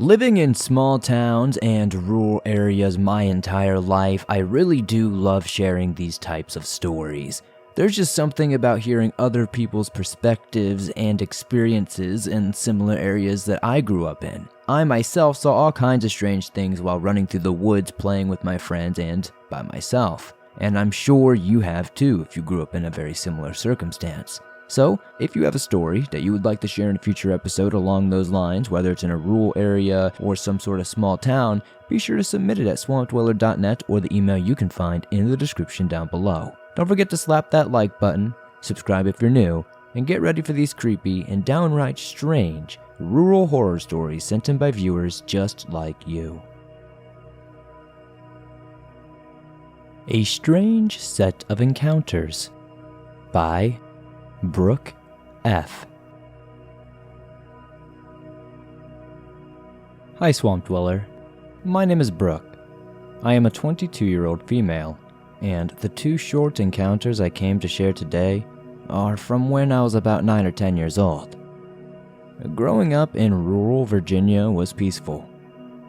Living in small towns and rural areas my entire life, I really do love sharing these types of stories. There's just something about hearing other people's perspectives and experiences in similar areas that I grew up in. I myself saw all kinds of strange things while running through the woods playing with my friends and by myself. And I'm sure you have too if you grew up in a very similar circumstance. So, if you have a story that you would like to share in a future episode along those lines, whether it's in a rural area or some sort of small town, be sure to submit it at swampdweller.net or the email you can find in the description down below. Don't forget to slap that like button, subscribe if you're new, and get ready for these creepy and downright strange rural horror stories sent in by viewers just like you. A Strange Set of Encounters by Brooke F. Hi Swamp Dweller, my name is Brooke. I am a 22-year-old female, and the two short encounters I came to share today are from when I was about 9 or 10 years old. Growing up in rural Virginia was peaceful.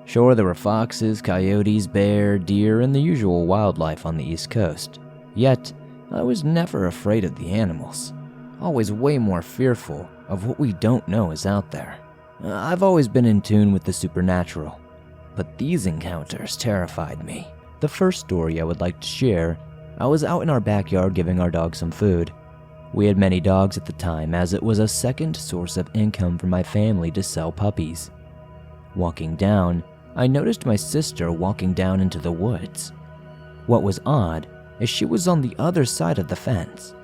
Sure, there were foxes, coyotes, bear, deer, and the usual wildlife on the East Coast. Yet, I was never afraid of the animals. Always way more fearful of what we don't know is out there. I've always been in tune with the supernatural, but these encounters terrified me. The first story I would like to share, I was out in our backyard giving our dog some food. We had many dogs at the time, as it was a second source of income for my family to sell puppies. Walking down, I noticed my sister walking down into the woods. What was odd is she was on the other side of the fence.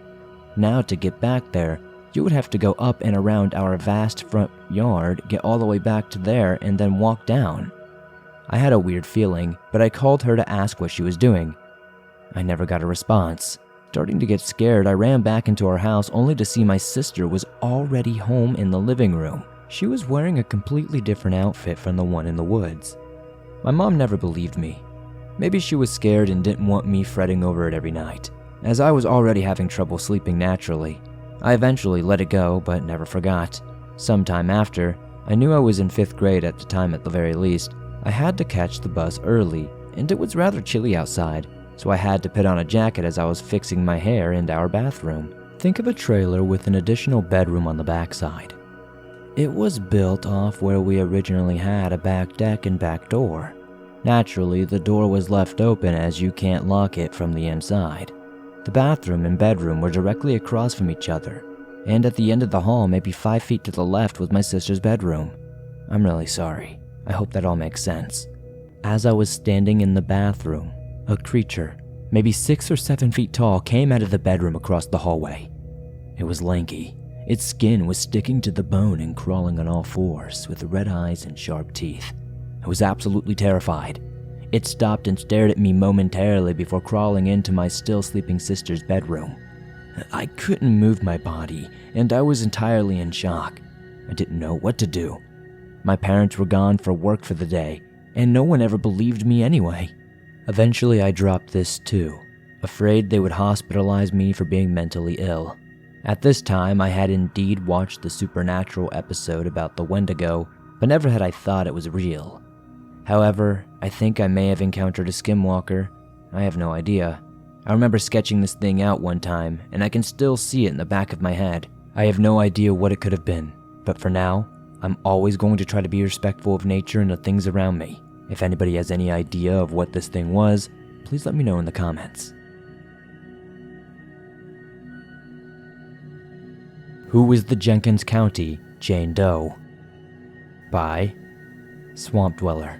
Now to get back there, you would have to go up and around our vast front yard, get all the way back to there, and then walk down. I had a weird feeling, but I called her to ask what she was doing. I never got a response. Starting to get scared, I ran back into our house only to see my sister was already home in the living room. She was wearing a completely different outfit from the one in the woods. My mom never believed me. Maybe she was scared and didn't want me fretting over it every night. As I was already having trouble sleeping naturally, I eventually let it go but never forgot. Sometime after, I knew I was in 5th grade at the time at the very least. I had to catch the bus early, and it was rather chilly outside, so I had to put on a jacket as I was fixing my hair in our bathroom. Think of a trailer with an additional bedroom on the backside. It was built off where we originally had a back deck and back door. Naturally, the door was left open as you can't lock it from the inside. The bathroom and bedroom were directly across from each other, and at the end of the hall, maybe 5 feet to the left, was my sister's bedroom. I'm really sorry. I hope that all makes sense. As I was standing in the bathroom, a creature, maybe 6 or 7 feet tall, came out of the bedroom across the hallway. It was lanky. Its skin was sticking to the bone and crawling on all fours with red eyes and sharp teeth. I was absolutely terrified. It stopped and stared at me momentarily before crawling into my still sleeping sister's bedroom. I couldn't move my body, and I was entirely in shock. I didn't know what to do. My parents were gone for work for the day, and no one ever believed me anyway. Eventually I dropped this too, afraid they would hospitalize me for being mentally ill. At this time, I had indeed watched the supernatural episode about the Wendigo, but never had I thought it was real. However, I think I may have encountered a skinwalker. I have no idea. I remember sketching this thing out one time, and I can still see it in the back of my head. I have no idea what it could have been, but for now, I'm always going to try to be respectful of nature and the things around me. If anybody has any idea of what this thing was, please let me know in the comments. Who is the Jenkins County Jane Doe? By Swamp Dweller.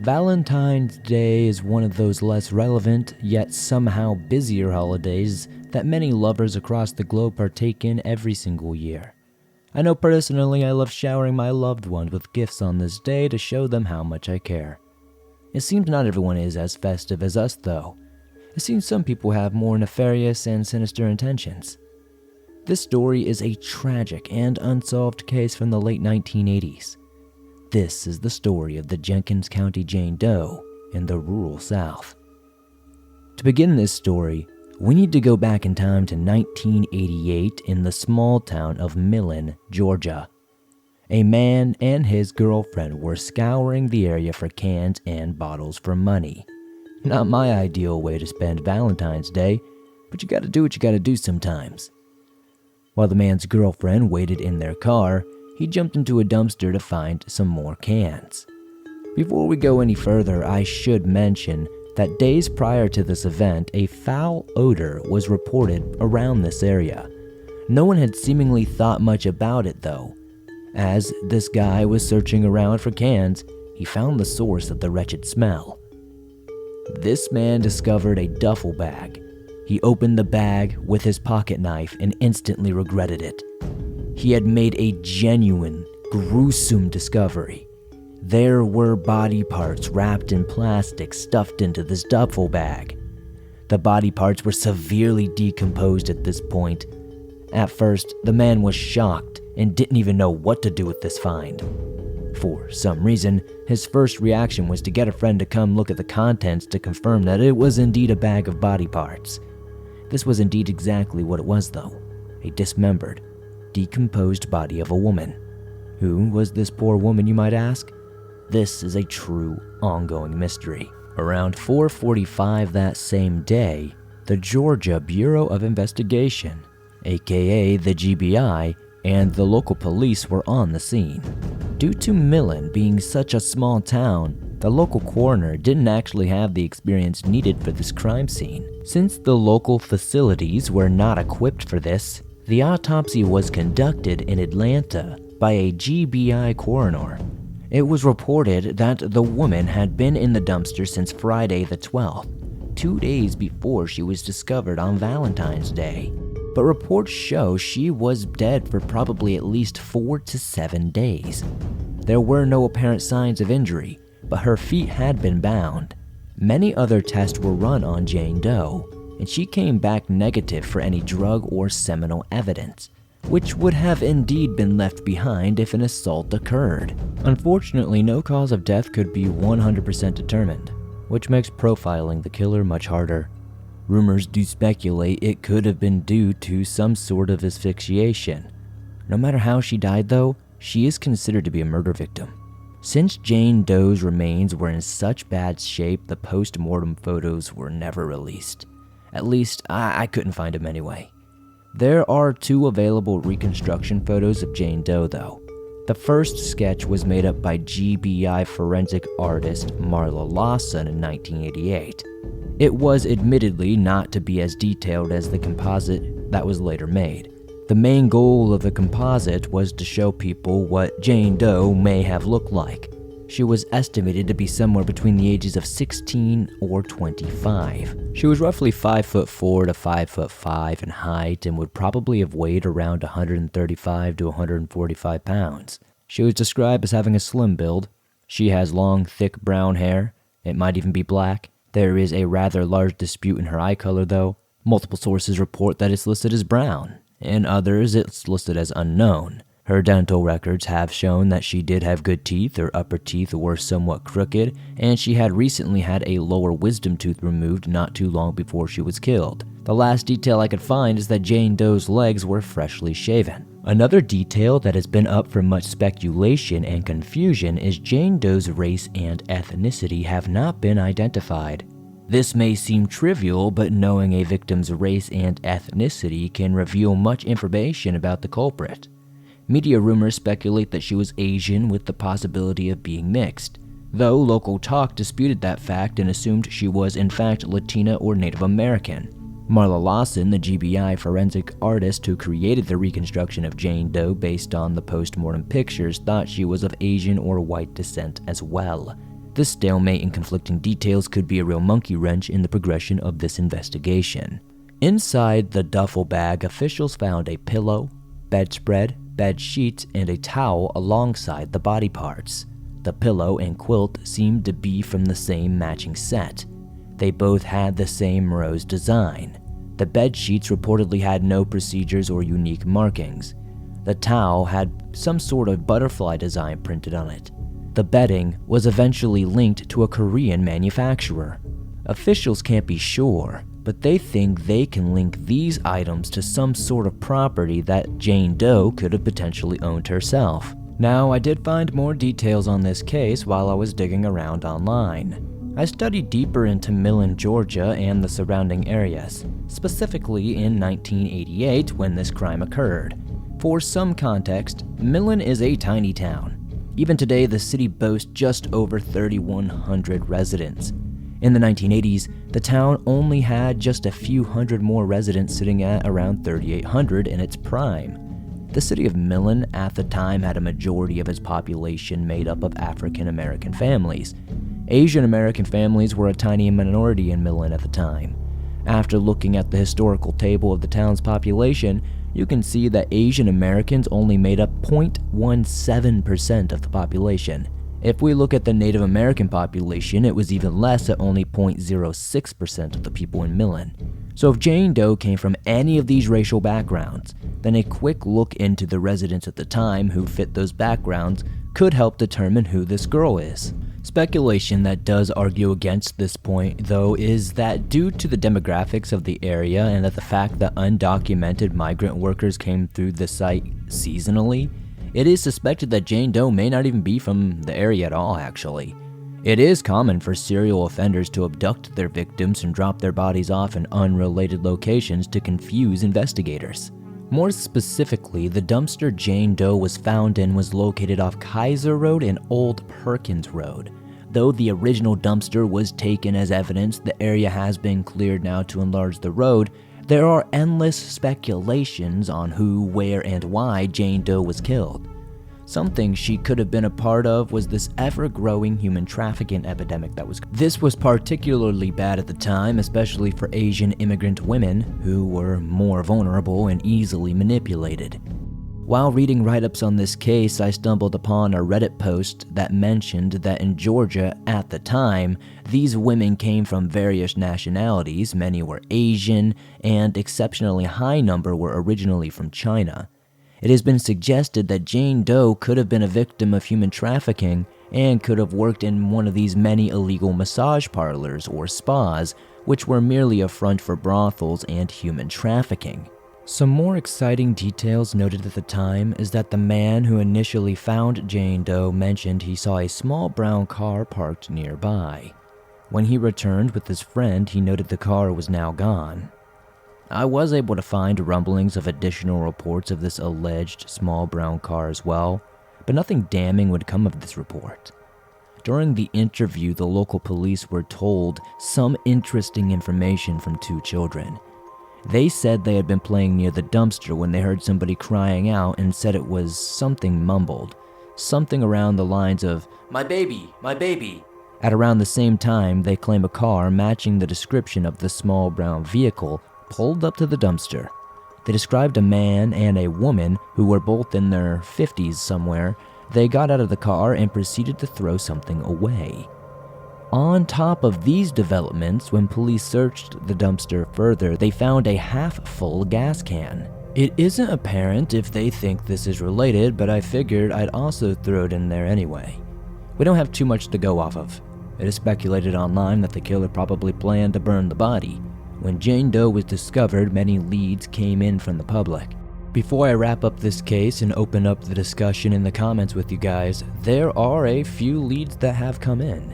Valentine's Day is one of those less relevant, yet somehow busier holidays that many lovers across the globe partake in every single year. I know personally I love showering my loved ones with gifts on this day to show them how much I care. It seems not everyone is as festive as us though. It seems some people have more nefarious and sinister intentions. This story is a tragic and unsolved case from the late 1980s. This is the story of the Jenkins County Jane Doe in the rural South. To begin this story, we need to go back in time to 1988 in the small town of Millen, Georgia. A man and his girlfriend were scouring the area for cans and bottles for money. Not my ideal way to spend Valentine's Day, but you gotta do what you gotta do sometimes. While the man's girlfriend waited in their car, he jumped into a dumpster to find some more cans. Before we go any further, I should mention that days prior to this event, a foul odor was reported around this area. No one had seemingly thought much about it though. As this guy was searching around for cans, he found the source of the wretched smell. This man discovered a duffel bag. He opened the bag with his pocket knife and instantly regretted it. He had made a genuine, gruesome discovery. There were body parts wrapped in plastic stuffed into this duffel bag. The body parts were severely decomposed at this point. At first, the man was shocked and didn't even know what to do with this find. For some reason, his first reaction was to get a friend to come look at the contents to confirm that it was indeed a bag of body parts. This was indeed exactly what it was though, a dismembered, decomposed body of a woman. Who was this poor woman, you might ask? This is a true, ongoing mystery. Around 4:45 that same day, the Georgia Bureau of Investigation, aka the GBI, and the local police were on the scene. Due to Millen being such a small town, the local coroner didn't actually have the experience needed for this crime scene. Since the local facilities were not equipped for this, the autopsy was conducted in Atlanta by a GBI coroner. It was reported that the woman had been in the dumpster since Friday the 12th, 2 days before she was discovered on Valentine's Day. But reports show she was dead for probably at least 4 to 7 days. There were no apparent signs of injury, but her feet had been bound. Many other tests were run on Jane Doe, and she came back negative for any drug or seminal evidence, which would have indeed been left behind if an assault occurred. Unfortunately, no cause of death could be 100% determined, which makes profiling the killer much harder. Rumors do speculate it could have been due to some sort of asphyxiation. No matter how she died though, she is considered to be a murder victim. Since Jane Doe's remains were in such bad shape, the post-mortem photos were never released. At least, I couldn't find them anyway. There are 2 available reconstruction photos of Jane Doe though. The first sketch was made up by GBI forensic artist Marla Lawson in 1988. It was admittedly not to be as detailed as the composite that was later made. The main goal of the composite was to show people what Jane Doe may have looked like. She was estimated to be somewhere between the ages of 16 or 25. She was roughly 5'4" to 5'5" in height and would probably have weighed around 135 to 145 pounds. She was described as having a slim build. She has long, thick brown hair. It might even be black. There is a rather large dispute in her eye color though. Multiple sources report that it's listed as brown. In others, it's listed as unknown. Her dental records have shown that she did have good teeth. Her upper teeth were somewhat crooked, and she had recently had a lower wisdom tooth removed not too long before she was killed. The last detail I could find is that Jane Doe's legs were freshly shaven. Another detail that has been up for much speculation and confusion is Jane Doe's race and ethnicity have not been identified. This may seem trivial, but knowing a victim's race and ethnicity can reveal much information about the culprit. Media rumors speculate that she was Asian with the possibility of being mixed, though local talk disputed that fact and assumed she was in fact Latina or Native American. Marla Lawson, the GBI forensic artist who created the reconstruction of Jane Doe based on the post-mortem pictures, thought she was of Asian or white descent as well. This stalemate in conflicting details could be a real monkey wrench in the progression of this investigation. Inside the duffel bag, officials found a pillow, bedspread, bed sheets, and a towel alongside the body parts. The pillow and quilt seemed to be from the same matching set. They both had the same rose design. The bed sheets reportedly had no procedures or unique markings. The towel had some sort of butterfly design printed on it. The bedding was eventually linked to a Korean manufacturer. Officials can't be sure, but they think they can link these items to some sort of property that Jane Doe could have potentially owned herself. Now, I did find more details on this case while I was digging around online. I studied deeper into Millen, Georgia and the surrounding areas, specifically in 1988 when this crime occurred. For some context, Millen is a tiny town. Even today, the city boasts just over 3,100 residents. In the 1980s, the town only had just a few hundred more residents, sitting at around 3,800 in its prime. The city of Millen at the time had a majority of its population made up of African American families. Asian American families were a tiny minority in Millen at the time. After looking at the historical table of the town's population, you can see that Asian Americans only made up 0.17% of the population. If we look at the Native American population, it was even less at only 0.06% of the people in Millen. So if Jane Doe came from any of these racial backgrounds, then a quick look into the residents at the time who fit those backgrounds could help determine who this girl is. Speculation that does argue against this point, though, is that due to the demographics of the area and the fact that undocumented migrant workers came through the site seasonally, it is suspected that Jane Doe may not even be from the area at all, actually. It is common for serial offenders to abduct their victims and drop their bodies off in unrelated locations to confuse investigators. More specifically, the dumpster Jane Doe was found in was located off Kaiser Road and Old Perkins Road. Though the original dumpster was taken as evidence, the area has been cleared now to enlarge the road. There are endless speculations on who, where, and why Jane Doe was killed. Something she could have been a part of was this ever-growing human trafficking epidemic This was particularly bad at the time, especially for Asian immigrant women, who were more vulnerable and easily manipulated. While reading write-ups on this case, I stumbled upon a Reddit post that mentioned that in Georgia at the time, these women came from various nationalities. Many were Asian, and exceptionally high number were originally from China. It has been suggested that Jane Doe could have been a victim of human trafficking and could have worked in one of these many illegal massage parlors or spas, which were merely a front for brothels and human trafficking. Some more exciting details noted at the time is that the man who initially found Jane Doe mentioned he saw a small brown car parked nearby. When he returned with his friend, he noted the car was now gone. I was able to find rumblings of additional reports of this alleged small brown car as well, but nothing damning would come of this report. During the interview, the local police were told some interesting information from two children. They said they had been playing near the dumpster when they heard somebody crying out and said it was something mumbled, something around the lines of, "My baby, my baby." At around the same time, they claim a car matching the description of the small brown vehicle pulled up to the dumpster. They described a man and a woman who were both in their 50s somewhere. They got out of the car and proceeded to throw something away. On top of these developments, when police searched the dumpster further, they found a half-full gas can. It isn't apparent if they think this is related, but I figured I'd also throw it in there anyway. We don't have too much to go off of. It is speculated online that the killer probably planned to burn the body. When Jane Doe was discovered, many leads came in from the public. Before I wrap up this case and open up the discussion in the comments with you guys, there are a few leads that have come in.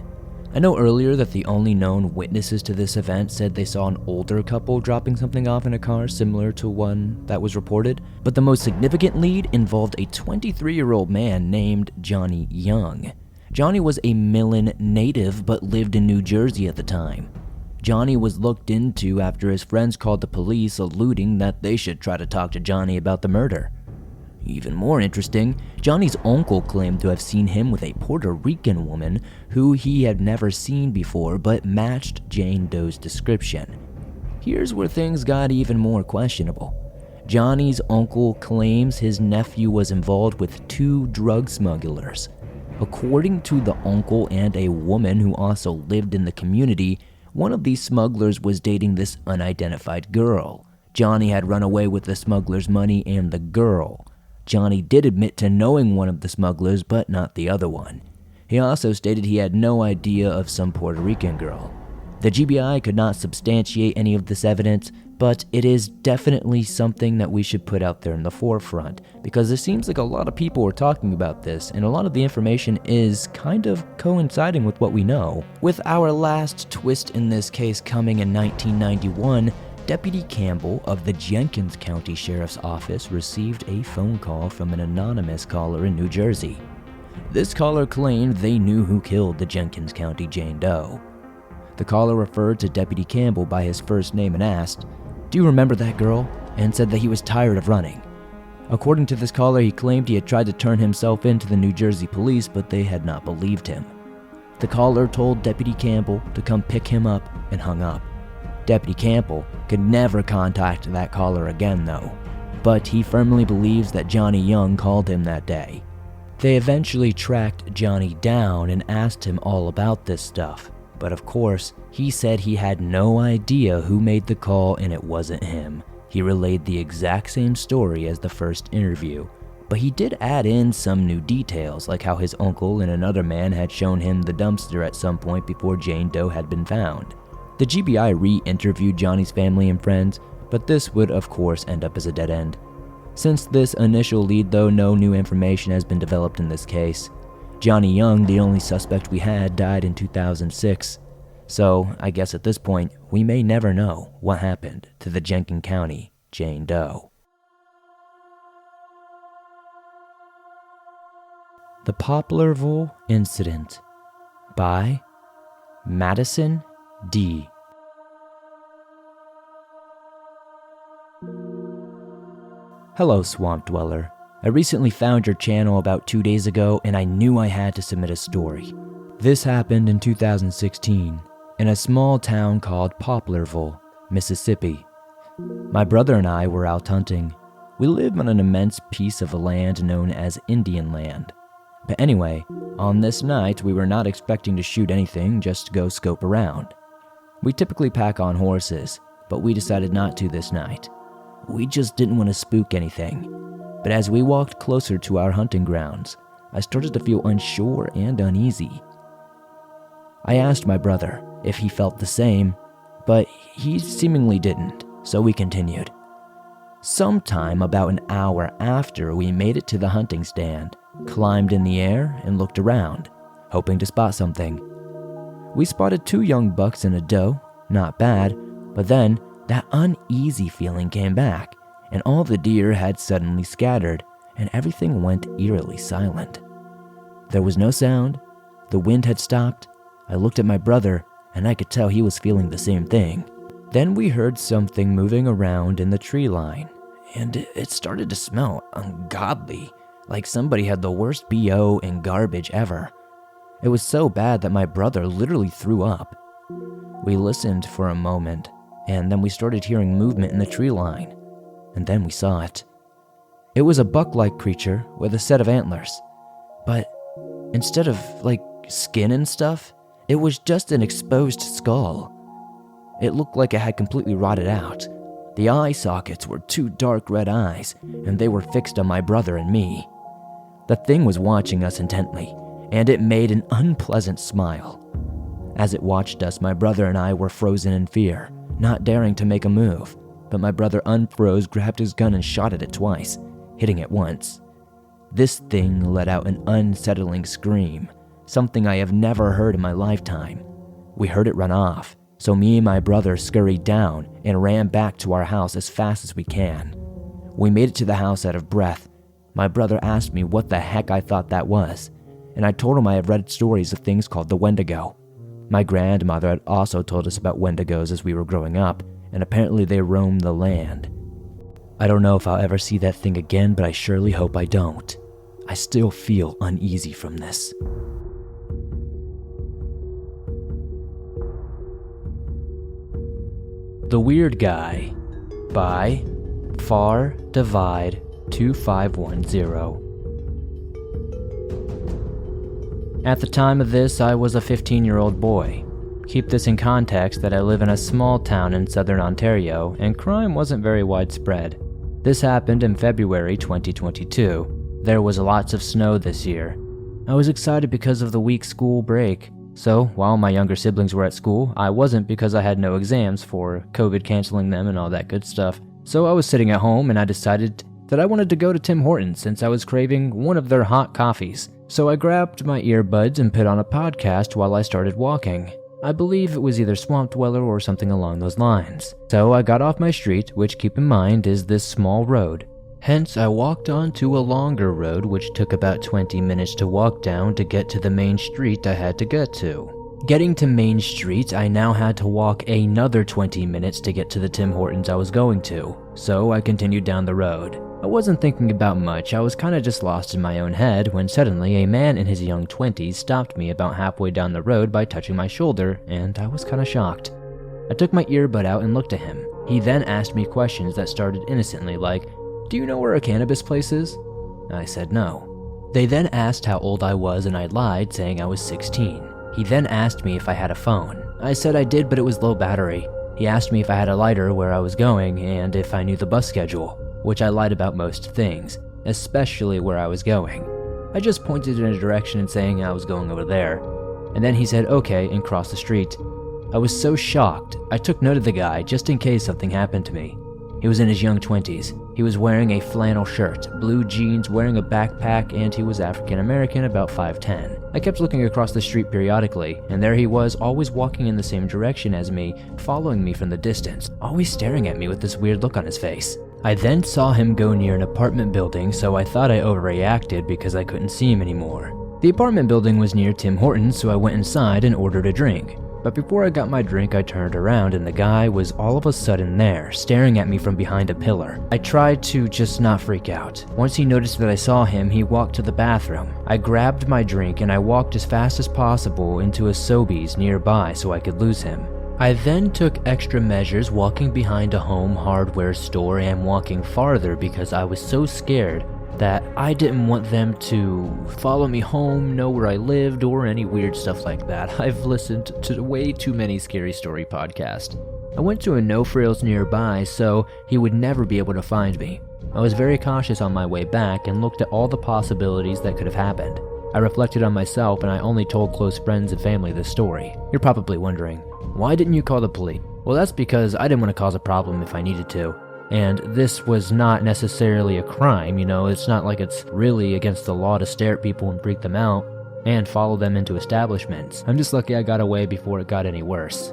I know earlier that the only known witnesses to this event said they saw an older couple dropping something off in a car similar to one that was reported, but the most significant lead involved a 23-year-old man named Johnny Young. Johnny was a Millen native but lived in New Jersey at the time. Johnny was looked into after his friends called the police, alluding that they should try to talk to Johnny about the murder. Even more interesting, Johnny's uncle claimed to have seen him with a Puerto Rican woman who he had never seen before but matched Jane Doe's description. Here's where things got even more questionable. Johnny's uncle claims his nephew was involved with 2 drug smugglers. According to the uncle and a woman who also lived in the community, one of these smugglers was dating this unidentified girl. Johnny had run away with the smuggler's money and the girl. Johnny did admit to knowing one of the smugglers, but not the other one. He also stated he had no idea of some Puerto Rican girl. The GBI could not substantiate any of this evidence, but it is definitely something that we should put out there in the forefront, because it seems like a lot of people are talking about this, and a lot of the information is kind of coinciding with what we know. With our last twist in this case coming in 1991, Deputy Campbell of the Jenkins County Sheriff's Office received a phone call from an anonymous caller in New Jersey. This caller claimed they knew who killed the Jenkins County Jane Doe. The caller referred to Deputy Campbell by his first name and asked, "Do you remember that girl?" and said that he was tired of running. According to this caller, he claimed he had tried to turn himself in to the New Jersey police, but they had not believed him. The caller told Deputy Campbell to come pick him up and hung up. Deputy Campbell could never contact that caller again though, but he firmly believes that Johnny Young called him that day. They eventually tracked Johnny down and asked him all about this stuff, but of course, he said he had no idea who made the call and it wasn't him. He relayed the exact same story as the first interview, but he did add in some new details, like how his uncle and another man had shown him the dumpster at some point before Jane Doe had been found. The GBI re-interviewed Johnny's family and friends, but this would of course end up as a dead end. Since this initial lead though, no new information has been developed in this case. Johnny Young, the only suspect we had, died in 2006. So I guess at this point, we may never know what happened to the Jenkins County Jane Doe. The Poplarville Incident by Madison D. Hello, Swamp Dweller. I recently found your channel about 2 days ago and I knew I had to submit a story. This happened in 2016 in a small town called Poplarville, Mississippi. My brother and I were out hunting. We live on an immense piece of land known as Indian Land. But anyway, on this night we were not expecting to shoot anything, just to go scope around. We typically pack on horses, but we decided not to this night. We just didn't want to spook anything. But as we walked closer to our hunting grounds, I started to feel unsure and uneasy. I asked my brother if he felt the same, but he seemingly didn't, so we continued. Sometime about an hour after, we made it to the hunting stand, climbed in the air, and looked around, hoping to spot something. We spotted 2 young bucks and a doe, not bad, but then that uneasy feeling came back, and all the deer had suddenly scattered, and everything went eerily silent. There was no sound, the wind had stopped. I looked at my brother, and I could tell he was feeling the same thing. Then we heard something moving around in the tree line, and it started to smell ungodly, like somebody had the worst BO and garbage ever. It was so bad that my brother literally threw up. We listened for a moment, and then we started hearing movement in the tree line, and then we saw it. It was a buck-like creature with a set of antlers, but instead of skin and stuff, it was just an exposed skull. It looked like it had completely rotted out. The eye sockets were 2 dark red eyes, and they were fixed on my brother and me. The thing was watching us intently, and it made an unpleasant smile. As it watched us, my brother and I were frozen in fear, not daring to make a move, but my brother unfroze, grabbed his gun, and shot at it twice, hitting it once. This thing let out an unsettling scream, something I have never heard in my lifetime. We heard it run off, so me and my brother scurried down and ran back to our house as fast as we can. We made it to the house out of breath. My brother asked me what the heck I thought that was, and I told him I have read stories of things called the Wendigo. My grandmother had also told us about Wendigos as we were growing up, and apparently they roam the land. I don't know if I'll ever see that thing again, but I surely hope I don't. I still feel uneasy from this. The Weird Guy by Far Divide 2510. At the time of this, I was a 15-year-old boy. Keep this in context that I live in a small town in southern Ontario, and crime wasn't very widespread. This happened in February 2022. There was lots of snow this year. I was excited because of the week school break. So, while my younger siblings were at school, I wasn't because I had no exams for COVID canceling them and all that good stuff. So I was sitting at home and I decided that I wanted to go to Tim Hortons since I was craving one of their hot coffees. So I grabbed my earbuds and put on a podcast while I started walking. I believe it was either Swamp Dweller or something along those lines. So I got off my street, which keep in mind is this small road. Hence, I walked onto a longer road which took about 20 minutes to walk down to get to the main street I had to get to. Getting to Main Street, I now had to walk another 20 minutes to get to the Tim Hortons I was going to, so I continued down the road. I wasn't thinking about much, I was kinda just lost in my own head when suddenly a man in his young 20s stopped me about halfway down the road by touching my shoulder, and I was kinda shocked. I took my earbud out and looked at him. He then asked me questions that started innocently like, "Do you know where a cannabis place is?" I said no. They then asked how old I was and I lied, saying I was 16. He then asked me if I had a phone. I said I did, but it was low battery. He asked me if I had a lighter, where I was going, and if I knew the bus schedule, which I lied about most things, especially where I was going. I just pointed in a direction and saying I was going over there. And then he said okay and crossed the street. I was so shocked, I took note of the guy just in case something happened to me. He was in his young 20s. He was wearing a flannel shirt, blue jeans, wearing a backpack, and he was African American, about 5'10". I kept looking across the street periodically, and there he was, always walking in the same direction as me, following me from the distance, always staring at me with this weird look on his face. I then saw him go near an apartment building, so I thought I overreacted because I couldn't see him anymore. The apartment building was near Tim Hortons, so I went inside and ordered a drink. But before I got my drink, I turned around and the guy was all of a sudden there, staring at me from behind a pillar. I tried to just not freak out. Once he noticed that I saw him, he walked to the bathroom. I grabbed my drink and I walked as fast as possible into a Sobeys nearby so I could lose him. I then took extra measures, walking behind a home hardware store and walking farther because I was so scared that I didn't want them to follow me home, know where I lived, or any weird stuff like that. I've listened to way too many scary story podcasts. I went to a No Frills nearby, so he would never be able to find me. I was very cautious on my way back and looked at all the possibilities that could have happened. I reflected on myself and I only told close friends and family this story. You're probably wondering, why didn't you call the police? Well, that's because I didn't want to cause a problem if I needed to. And this was not necessarily a crime, it's not like it's really against the law to stare at people and freak them out and follow them into establishments. I'm just lucky I got away before it got any worse.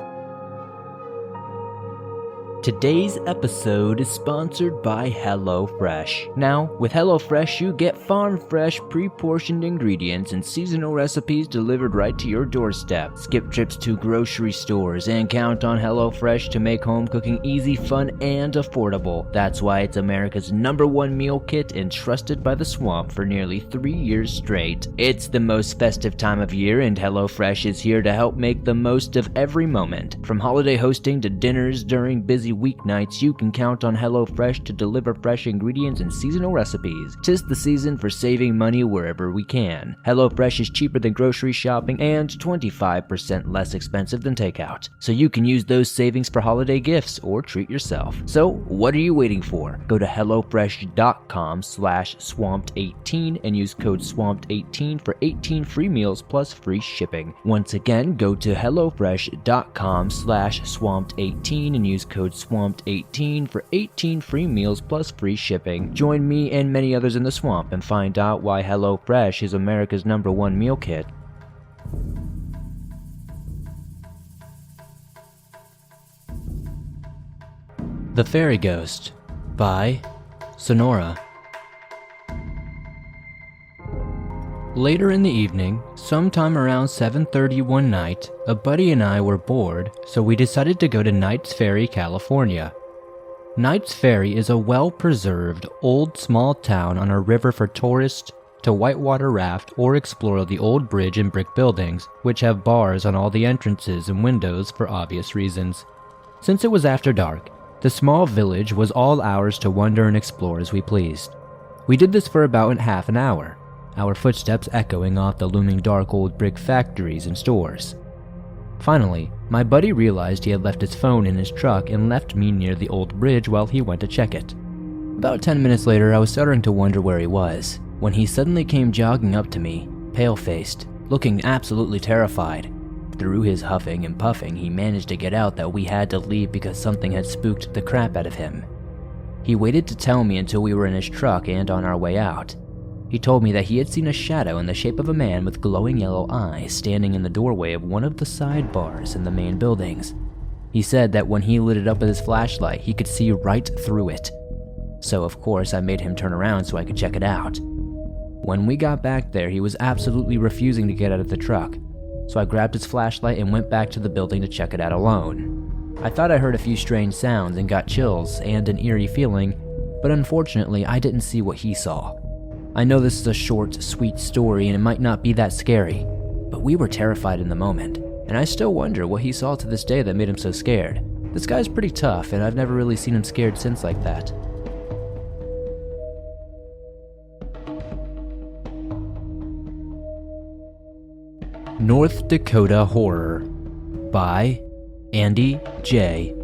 Today's episode is sponsored by HelloFresh. Now, with HelloFresh, you get farm-fresh, pre-portioned ingredients and seasonal recipes delivered right to your doorstep. Skip trips to grocery stores and count on HelloFresh to make home cooking easy, fun, and affordable. That's why it's America's #1 meal kit and trusted by the Swamp for nearly 3 years straight. It's the most festive time of year, and HelloFresh is here to help make the most of every moment. From holiday hosting to dinners during busy weeknights, you can count on HelloFresh to deliver fresh ingredients and seasonal recipes. 'Tis the season for saving money wherever we can. HelloFresh is cheaper than grocery shopping and 25% less expensive than takeout. So you can use those savings for holiday gifts or treat yourself. So what are you waiting for? Go to HelloFresh.com/swamped18 and use code SWAMPED18 for 18 free meals plus free shipping. Once again, go to HelloFresh.com/swamped18 and use code SWAMPED18 for 18 free meals plus free shipping. Join me and many others in the swamp and find out why HelloFresh is America's #1 meal kit. The Ferry Ghost by Senora. Later in the evening, sometime around 7:30 one night, a buddy and I were bored, so we decided to go to Knight's Ferry, California. Knight's Ferry is a well-preserved, old small town on a river for tourists to whitewater raft or explore the old bridge and brick buildings, which have bars on all the entrances and windows for obvious reasons. Since it was after dark, the small village was all ours to wander and explore as we pleased. We did this for about half an hour, our footsteps echoing off the looming dark old brick factories and stores. Finally, my buddy realized he had left his phone in his truck and left me near the old bridge while he went to check it. About 10 minutes later, I was starting to wonder where he was, when he suddenly came jogging up to me, pale-faced, looking absolutely terrified. Through his huffing and puffing, he managed to get out that we had to leave because something had spooked the crap out of him. He waited to tell me until we were in his truck and on our way out. He told me that he had seen a shadow in the shape of a man with glowing yellow eyes standing in the doorway of one of the side bars in the main buildings. He said that when he lit it up with his flashlight, he could see right through it. So of course I made him turn around so I could check it out. When we got back there, he was absolutely refusing to get out of the truck, so I grabbed his flashlight and went back to the building to check it out alone. I thought I heard a few strange sounds and got chills and an eerie feeling, but unfortunately I didn't see what he saw. I know this is a short, sweet story and it might not be that scary, but we were terrified in the moment, and I still wonder what he saw to this day that made him so scared. This guy's pretty tough, and I've never really seen him scared since like that. North Dakota Horror by Andy J.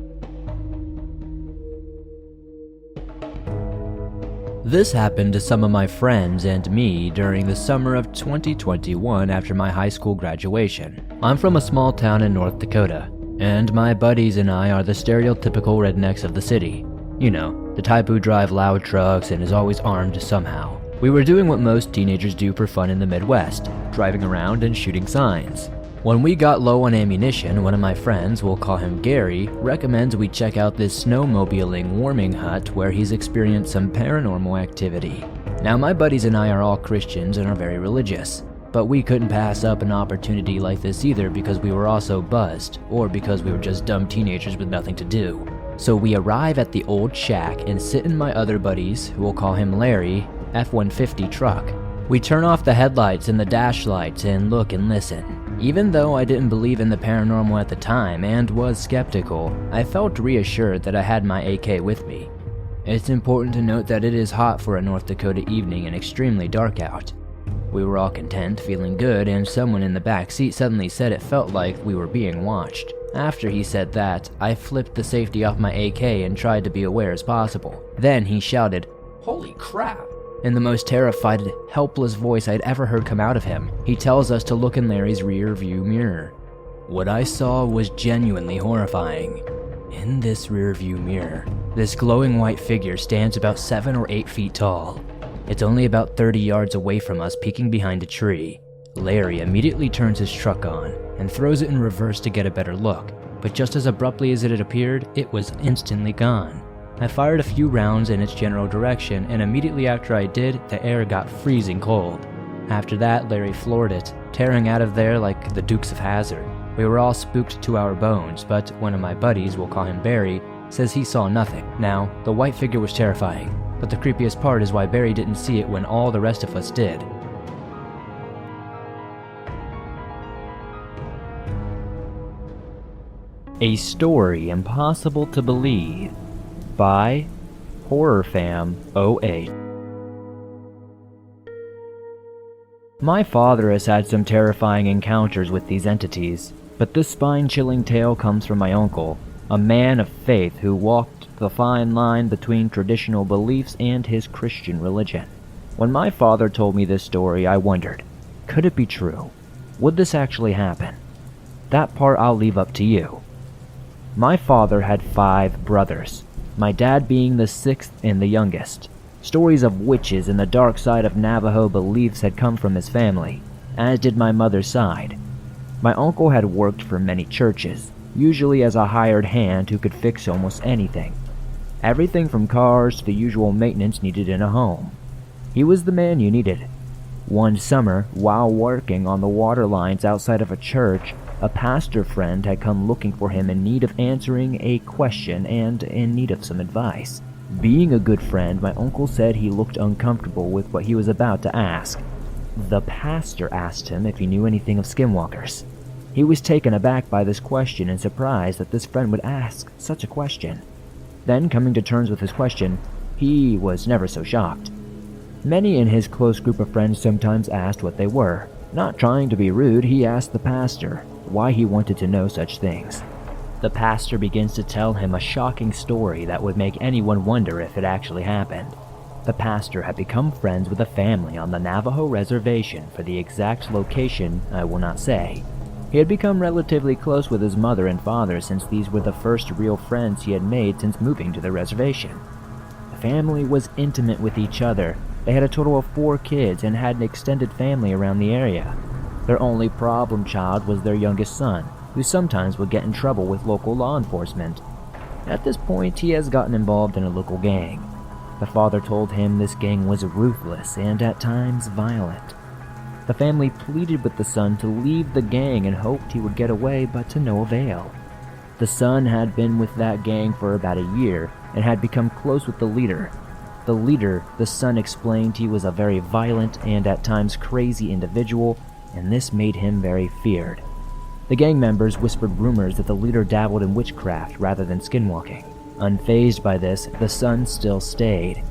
This happened to some of my friends and me during the summer of 2021 after my high school graduation. I'm from a small town in North Dakota, and my buddies and I are the stereotypical rednecks of the city. You know, the type who drive loud trucks and is always armed somehow. We were doing what most teenagers do for fun in the Midwest, driving around and shooting signs. When we got low on ammunition, one of my friends, we'll call him Gary, recommends we check out this snowmobiling warming hut where he's experienced some paranormal activity. Now my buddies and I are all Christians and are very religious, but we couldn't pass up an opportunity like this either because we were also buzzed, or because we were just dumb teenagers with nothing to do. So we arrive at the old shack and sit in my other buddy's, we'll call him Larry, F-150 truck. We turn off the headlights and the dash lights and look and listen. Even though I didn't believe in the paranormal at the time and was skeptical, I felt reassured that I had my AK with me. It's important to note that it is hot for a North Dakota evening and extremely dark out. We were all content, feeling good, and someone in the back seat suddenly said it felt like we were being watched. After he said that, I flipped the safety off my AK and tried to be aware as possible. Then he shouted, "Holy crap!" in the most terrified, helpless voice I'd ever heard come out of him. He tells us to look in Larry's rear view mirror. What I saw was genuinely horrifying. In this rear view mirror, this glowing white figure stands about 7 or 8 feet tall. It's only about 30 yards away from us, peeking behind a tree. Larry immediately turns his truck on and throws it in reverse to get a better look, but just as abruptly as it had appeared, it was instantly gone. I fired a few rounds in its general direction, and immediately after I did, the air got freezing cold. After that, Larry floored it, tearing out of there like the Dukes of Hazzard. We were all spooked to our bones, but one of my buddies, we'll call him Barry, says he saw nothing. Now, the white figure was terrifying, but the creepiest part is why Barry didn't see it when all the rest of us did. A Story Impossible to Believe by HorrorFam08. My father has had some terrifying encounters with these entities, but this spine-chilling tale comes from my uncle, a man of faith who walked the fine line between traditional beliefs and his Christian religion. When my father told me this story, I wondered, could it be true? Would this actually happen? That part I'll leave up to you. My father had 5 brothers, my dad being the 6th and the youngest. Stories of witches and the dark side of Navajo beliefs had come from his family, as did my mother's side. My uncle had worked for many churches, usually as a hired hand who could fix almost anything. Everything from cars to the usual maintenance needed in a home. He was the man you needed. One summer, while working on the water lines outside of a church, a pastor friend had come looking for him in need of answering a question and in need of some advice. Being a good friend, my uncle said he looked uncomfortable with what he was about to ask. The pastor asked him if he knew anything of skinwalkers. He was taken aback by this question and surprised that this friend would ask such a question. Then, coming to terms with his question, he was never so shocked. Many in his close group of friends sometimes asked what they were. Not trying to be rude, he asked the pastor why he wanted to know such things. The pastor begins to tell him a shocking story that would make anyone wonder if it actually happened. The pastor had become friends with a family on the Navajo reservation for the exact location I will not say. He had become relatively close with his mother and father since these were the first real friends he had made since moving to the reservation. The family was intimate with each other. They had a total of 4 kids and had an extended family around the area. Their only problem child was their youngest son, who sometimes would get in trouble with local law enforcement. At this point, he has gotten involved in a local gang. The father told him this gang was ruthless and at times violent. The family pleaded with the son to leave the gang and hoped he would get away, but to no avail. The son had been with that gang for about a year and had become close with the leader. The leader, the son explained he was a very violent and at times crazy individual, and this made him very feared. The gang members whispered rumors that the leader dabbled in witchcraft rather than skinwalking. Unfazed by this, the son still stayed.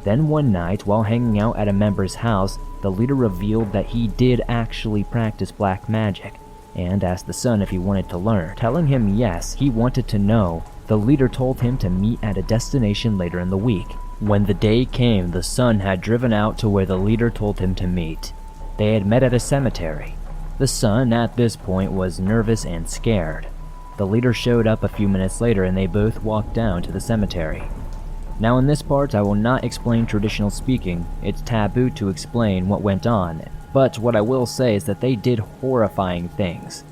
Then one night, while hanging out at a member's house, the leader revealed that he did actually practice black magic, and asked the son if he wanted to learn. Telling him yes, he wanted to know, the leader told him to meet at a destination later in the week. When the day came, the son had driven out to where the leader told him to meet. They had met at a cemetery. The son, at this point, was nervous and scared. The leader showed up a few minutes later and they both walked down to the cemetery. Now in this part, I will not explain traditional speaking. It's taboo to explain what went on, but what I will say is that they did horrifying things.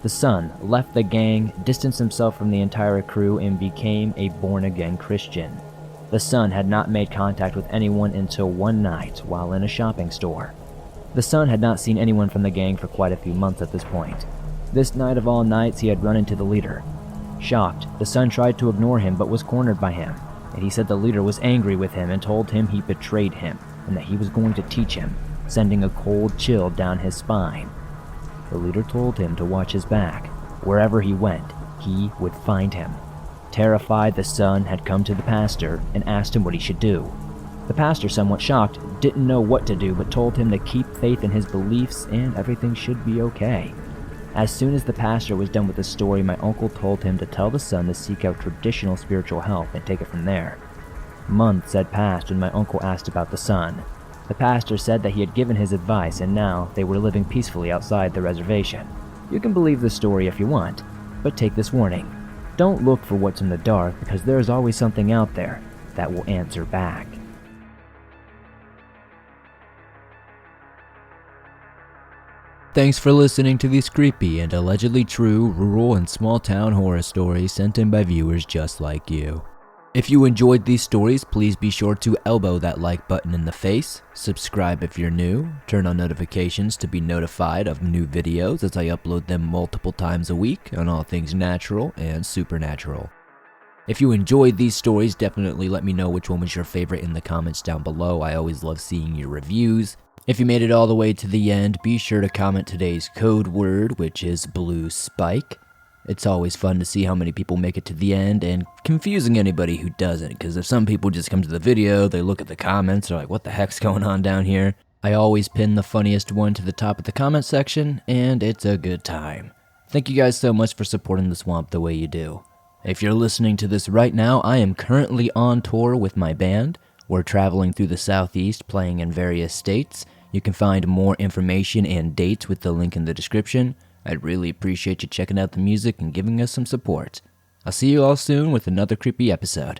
The son left the gang, distanced himself from the entire crew, and became a born-again Christian. The son had not made contact with anyone until one night while in a shopping store. The son had not seen anyone from the gang for quite a few months at this point. This night of all nights, he had run into the leader. Shocked, the son tried to ignore him but was cornered by him, and he said the leader was angry with him and told him he betrayed him and that he was going to teach him, sending a cold chill down his spine. The leader told him to watch his back. Wherever he went, he would find him. Terrified, the son had come to the pastor and asked him what he should do. The pastor, somewhat shocked, didn't know what to do but told him to keep faith in his beliefs and everything should be okay. As soon as the pastor was done with the story, my uncle told him to tell the son to seek out traditional spiritual help and take it from there. Months had passed when my uncle asked about the son. The pastor said that he had given his advice and now they were living peacefully outside the reservation. You can believe the story if you want, but take this warning. Don't look for what's in the dark because there is always something out there that will answer back. Thanks for listening to these creepy and allegedly true rural and small town horror stories sent in by viewers just like you. If you enjoyed these stories, please be sure to elbow that like button in the face, subscribe if you're new, turn on notifications to be notified of new videos as I upload them multiple times a week on all things natural and supernatural. If you enjoyed these stories, definitely let me know which one was your favorite in the comments down below. I always love seeing your reviews. If you made it all the way to the end, be sure to comment today's code word, which is Blue Spike. It's always fun to see how many people make it to the end and confusing anybody who doesn't, because if some people just come to the video, they look at the comments, they're like, what the heck's going on down here? I always pin the funniest one to the top of the comment section, and it's a good time. Thank you guys so much for supporting the swamp the way you do. If you're listening to this right now, I am currently on tour with my band. We're traveling through the Southeast, playing in various states. You can find more information and dates with the link in the description. I'd really appreciate you checking out the music and giving us some support. I'll see you all soon with another creepy episode.